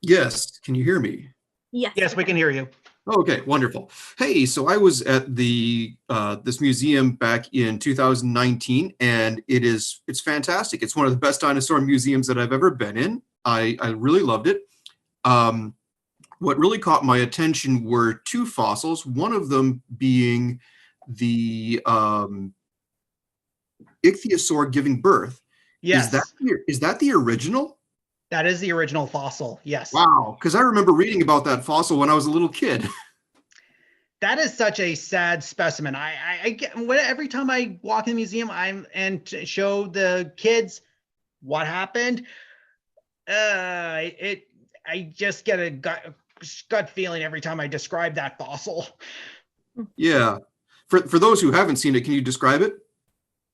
Yes, can you hear me? Yes. Yes, we can hear you. Okay, wonderful. Hey, so I was at the this museum back in 2019, and it's fantastic. It's one of the best dinosaur museums that I've ever been in. I really loved it. What really caught my attention were two fossils, one of them being the ichthyosaur giving birth. Yes. Is that the original? That is the original fossil, yes. Wow, because I remember reading about that fossil when I was a little kid. That is such a sad specimen. I get every time I walk in the museum, show the kids what happened. I just get a gut feeling every time I describe that fossil. Yeah, for those who haven't seen it, can you describe it?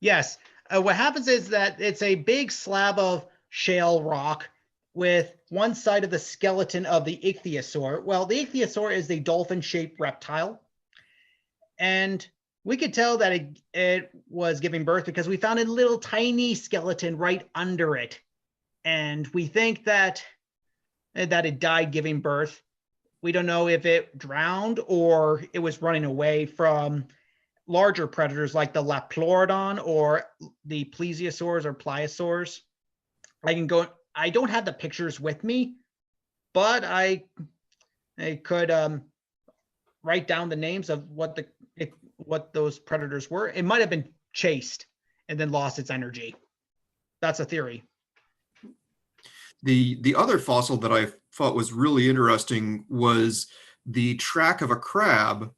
Yes. What happens is that it's a big slab of shale rock with one side of the skeleton of the ichthyosaur. Well, the ichthyosaur is the dolphin-shaped reptile. And we could tell that it was giving birth because we found a little tiny skeleton right under it. And we think that it died giving birth. We don't know if it drowned or it was running away from larger predators like the Laplorodon or the plesiosaurs or pliosaurs. I don't have the pictures with me, but I could write down the names of what those predators were. It might have been chased and then lost its energy. That's a theory. The other fossil that I thought was really interesting was the track of a crab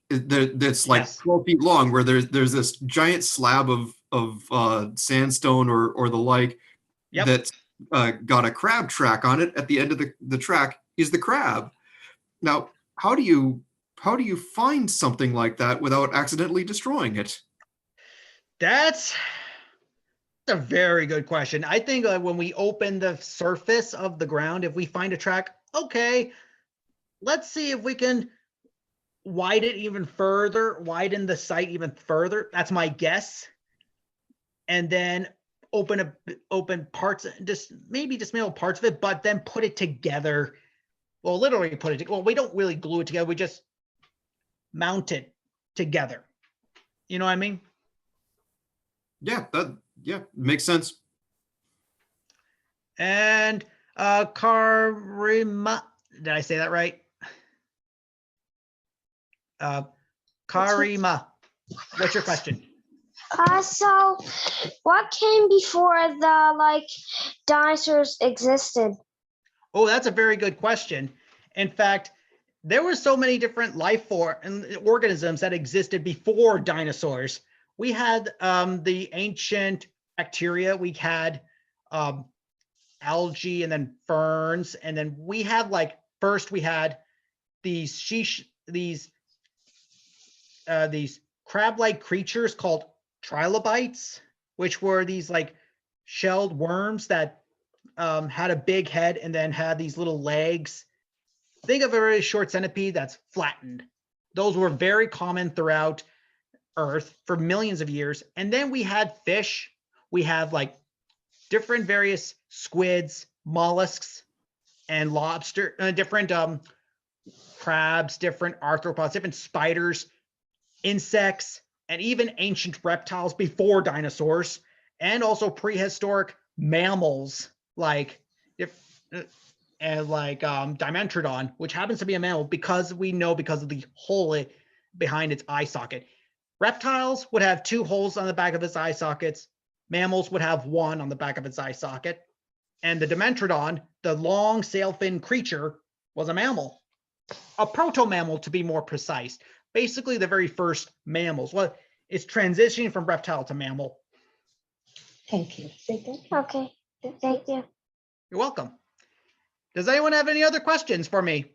that's like 12 feet long, where there's this giant slab of sandstone or the like. Yep. That's got a crab track on it. At the end of the track is the crab. Now, how do you find something like that without accidentally destroying it? That's a very good question. I think when we open the surface of the ground, if we find a track, okay, let's see if we can widen the site even further. That's my guess. And then open parts, maybe dismantle parts of it, but then put it together. Well, literally put it together. Well, we don't really glue it together. We just mount it together. You know what I mean? Yeah, makes sense. And Karima, did I say that right? Karima, what's your question? So what came before the dinosaurs existed? Oh, that's a very good question. In fact, there were so many different life form and organisms that existed before dinosaurs. We had the ancient bacteria, we had algae, and then ferns, and then we had first we had these crab-like creatures called trilobites, which were these shelled worms that had a big head and then had these little legs. Think of a very short centipede that's flattened. Those were very common throughout Earth for millions of years. And then we had fish. We have different various squids, mollusks, and lobster, different crabs, different arthropods, different spiders, insects, and even ancient reptiles before dinosaurs, and also prehistoric mammals Dimetrodon, which happens to be a mammal because of the hole behind its eye socket. Reptiles would have 2 holes on the back of its eye sockets. Mammals would have 1 on the back of its eye socket. And the Dimetrodon, the long sail-fin creature, was a mammal. A proto-mammal, to be more precise. Basically, the very first mammals. Well, it's transitioning from reptile to mammal. Thank you. Okay, thank you. You're welcome. Does anyone have any other questions for me?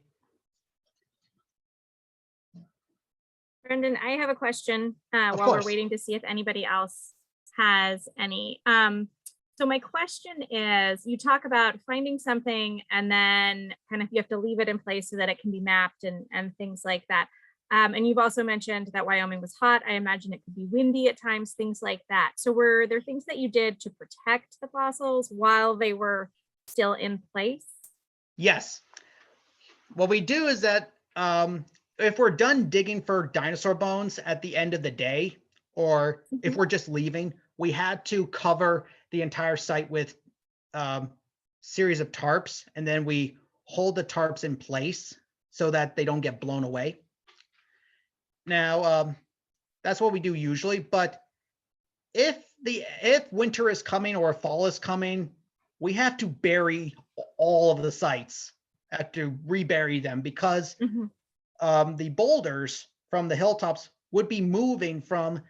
Brendan, I have a question while course. we're waiting to see if anybody else has any. So my question is, you talk about finding something and then kind of you have to leave it in place so that it can be mapped and things like that. And you've also mentioned that Wyoming was hot. I imagine it could be windy at times, things like that. So were there things that you did to protect the fossils while they were still in place? Yes. What we do is that if we're done digging for dinosaur bones at the end of the day, or if we're just leaving, we had to cover the entire site with series of tarps, and then we hold the tarps in place so that they don't get blown away. Now, that's what we do usually, but if winter is coming or fall is coming, we have to bury all of the sites, have to rebury them because the boulders from the hilltops would be moving from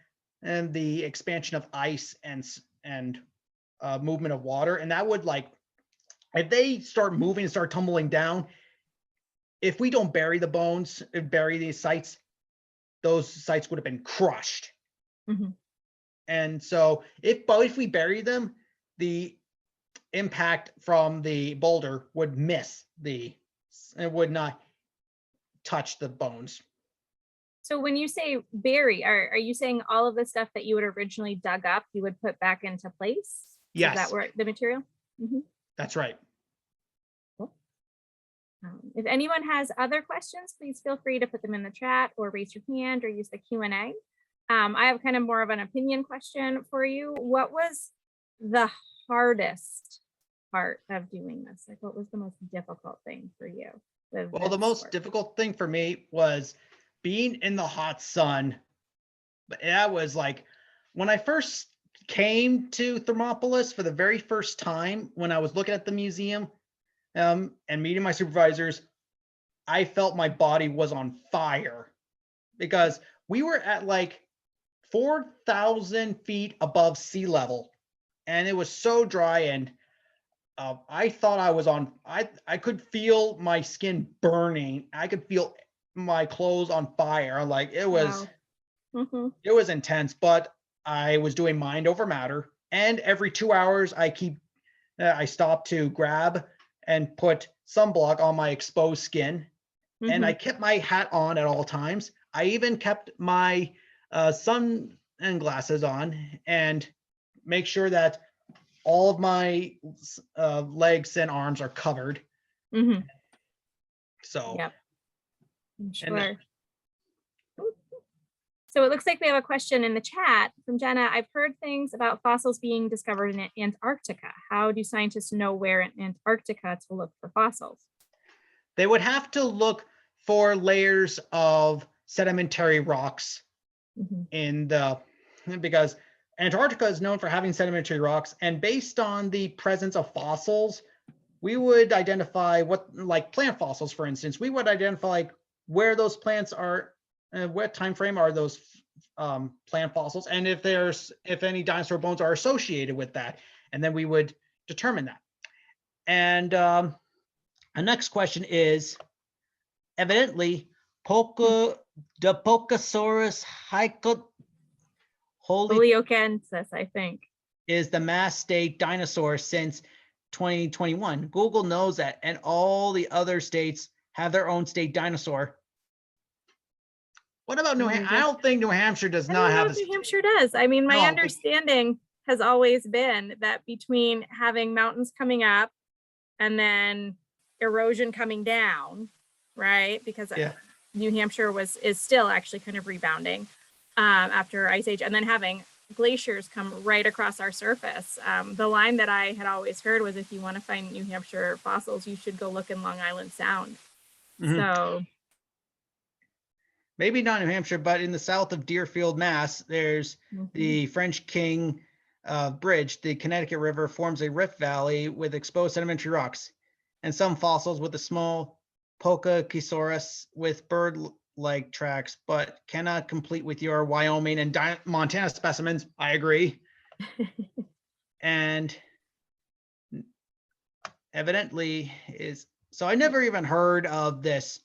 the expansion of ice and movement of water. And that would if they start moving and start tumbling down, if we don't bury the bones, bury these sites, those sites would have been crushed. And so if we bury them, the impact from the boulder would it would not touch the bones. So when you say bury, are you saying all of the stuff that you would originally dug up, you would put back into place? Yes. Is that where the material? That's right. Cool. If anyone has other questions, please feel free to put them in the chat or raise your hand or use the Q&A. I have kind of more of an opinion question for you. What was the hardest part of doing this? What was the most difficult thing for you? Well, the most difficult thing for me was being in the hot sun. That was when I first came to Thermopolis for the very first time, when I was looking at the museum and meeting my supervisors, I felt my body was on fire because we were at 4,000 feet above sea level, and it was so dry, and I thought I was I could feel my skin burning. I could feel my clothes on fire. It was, it was intense, but I was doing mind over matter. And every 2 hours I stopped to grab and put sunblock on my exposed skin. And I kept my hat on at all times. I even kept my sunglasses on and make sure that all of my legs and arms are covered. So, yep. Sure. So it looks like we have a question in the chat from Jenna. I've heard things about fossils being discovered in Antarctica. How do scientists know where in Antarctica to look for fossils? They would have to look for layers of sedimentary rocks in the, because Antarctica is known for having sedimentary rocks, and based on the presence of fossils, we would identify what, like plant fossils, for instance, we would identify like where those plants are, what time frame are those plant fossils, and if any dinosaur bones are associated with that, and then we would determine that. And the next question is, evidently, Dilophosaurus Holyokensis, I think. is the mass state dinosaur since 2021. Google knows that, and all the other states have their own state dinosaur. What about New Hampshire? I don't think New Hampshire does not have. New Hampshire does. I mean, my No, understanding has always been that between having mountains coming up and then erosion coming down, right? Because New Hampshire is still actually kind of rebounding after Ice Age, and then having glaciers come right across our surface. The line that I had always heard was, if you want to find New Hampshire fossils, you should go look in Long Island Sound. So maybe not New Hampshire, but in the south of Deerfield, Mass, there's the French King Bridge. The Connecticut River forms a rift valley with exposed sedimentary rocks, and some fossils with a small Pocachosaurus with bird-like tracks, but cannot compete with your Wyoming and Montana specimens. I agree. And evidently is, so I never even heard of this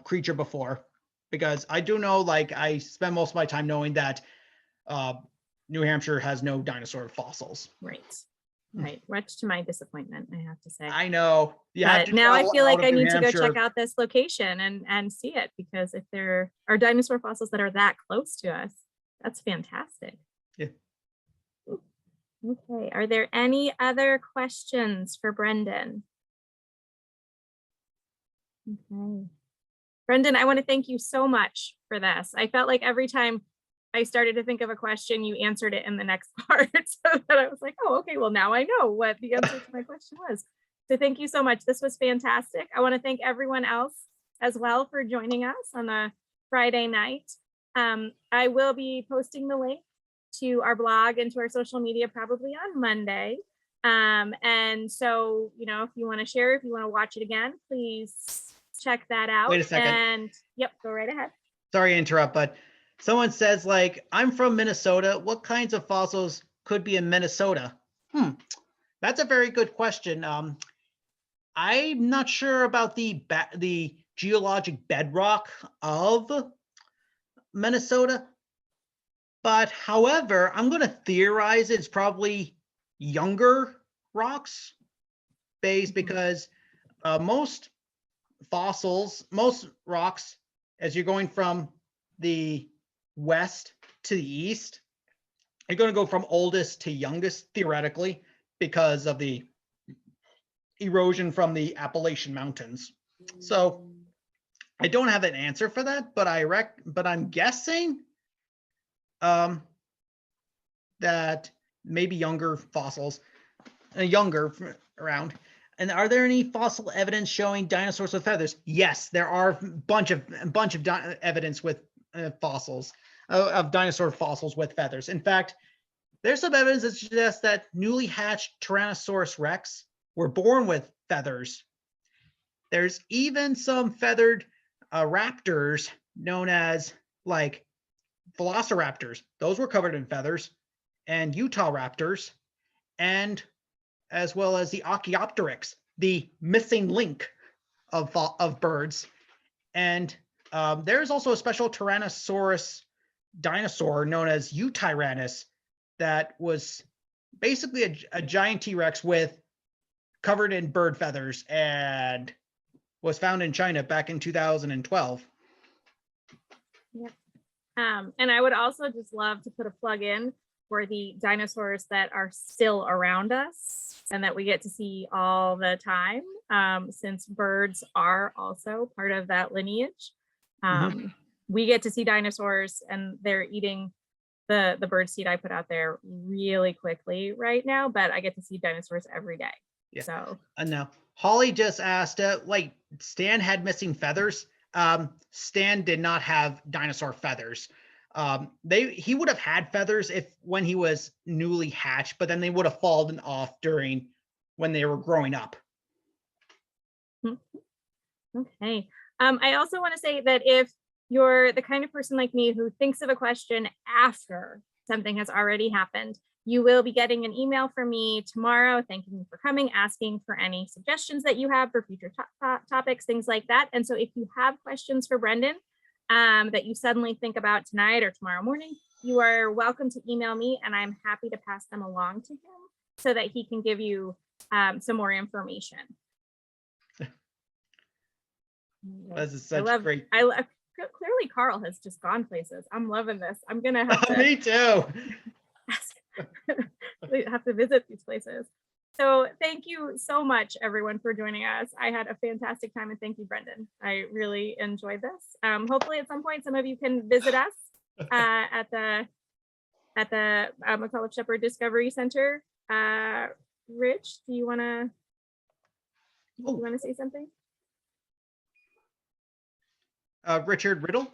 creature before, because I do know, like, I spend most of my time knowing that New Hampshire has no dinosaur fossils. Right. Much to my disappointment, I have to say. I know. But now I feel like I need to go check out this location and see it, because if there are dinosaur fossils that are that close to us, that's fantastic. Yeah. Okay. Are there any other questions for Brendan? Okay. Brendan, I want to thank you so much for this. I felt like every time I started to think of a question, you answered it in the next part. So that I was like, oh, okay, well, now I know what the answer to my question was. So thank you so much. This was fantastic. I want to thank everyone else as well for joining us on a Friday night. I will be posting the link to our blog and to our social media probably on Monday. And so, you know, if you want to share, if you want to watch it again, please check that out. Wait a second. And yep, go right ahead. Sorry to interrupt, but someone says, like, I'm from Minnesota. What kinds of fossils could be in Minnesota? That's a very good question. I'm not sure about the geologic bedrock of Minnesota, but however, I'm going to theorize it's probably younger rocks based, because most rocks, as you're going from the west to the east, you're going to go from oldest to youngest theoretically, because of the erosion from the Appalachian Mountains. So I don't have an answer for that, but I'm guessing that maybe younger fossils, younger around. And are there any fossil evidence showing dinosaurs with feathers? Yes, there are a bunch of evidence with fossils of dinosaur fossils with feathers. In fact, there's some evidence that suggests that newly hatched Tyrannosaurus rex were born with feathers. There's even some feathered raptors known as like velociraptors. Those were covered in feathers, and Utah raptors, and as well as the Archaeopteryx, the missing link of birds. And there's also a special Tyrannosaurus dinosaur known as Eutyrannus that was basically a giant T-Rex covered in bird feathers, and was found in China back in 2012. Yep. And I would also just love to put a plug in for the dinosaurs that are still around us and that we get to see all the time, since birds are also part of that lineage. We get to see dinosaurs, and they're eating the bird seed I put out there really quickly right now, but I get to see dinosaurs every day. Yeah. So and now Holly just asked, like, Stan had missing feathers. Stan did not have dinosaur feathers. He would have had feathers when he was newly hatched, but then they would have fallen off when they were growing up. Okay. I also want to say that if you're the kind of person like me who thinks of a question after something has already happened, you will be getting an email from me tomorrow thanking you for coming, asking for any suggestions that you have for future topics, things like that. And so if you have questions for Brendan that you suddenly think about tonight or tomorrow morning, you are welcome to email me, and I'm happy to pass them along to him so that he can give you some more information. This is such great. Clearly Carl has just gone places. I'm loving this. I'm gonna have to Me too. have to visit these places. So thank you so much, everyone, for joining us. I had a fantastic time, and thank you, Brendan. I really enjoyed this. Hopefully at some point some of you can visit us at the McAuliffe-Shepard Discovery Center. Rich, do you want to say something? Richard Riddle?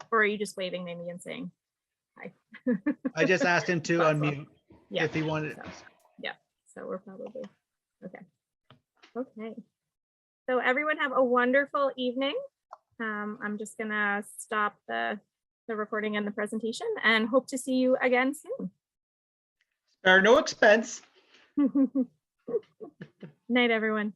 Or are you just waving maybe and saying hi? I just asked him to unmute if he wanted. Yeah, so we're probably, okay. Okay, so everyone have a wonderful evening. I'm just gonna stop the recording and the presentation and hope to see you again soon. Spare no expense. Night, everyone.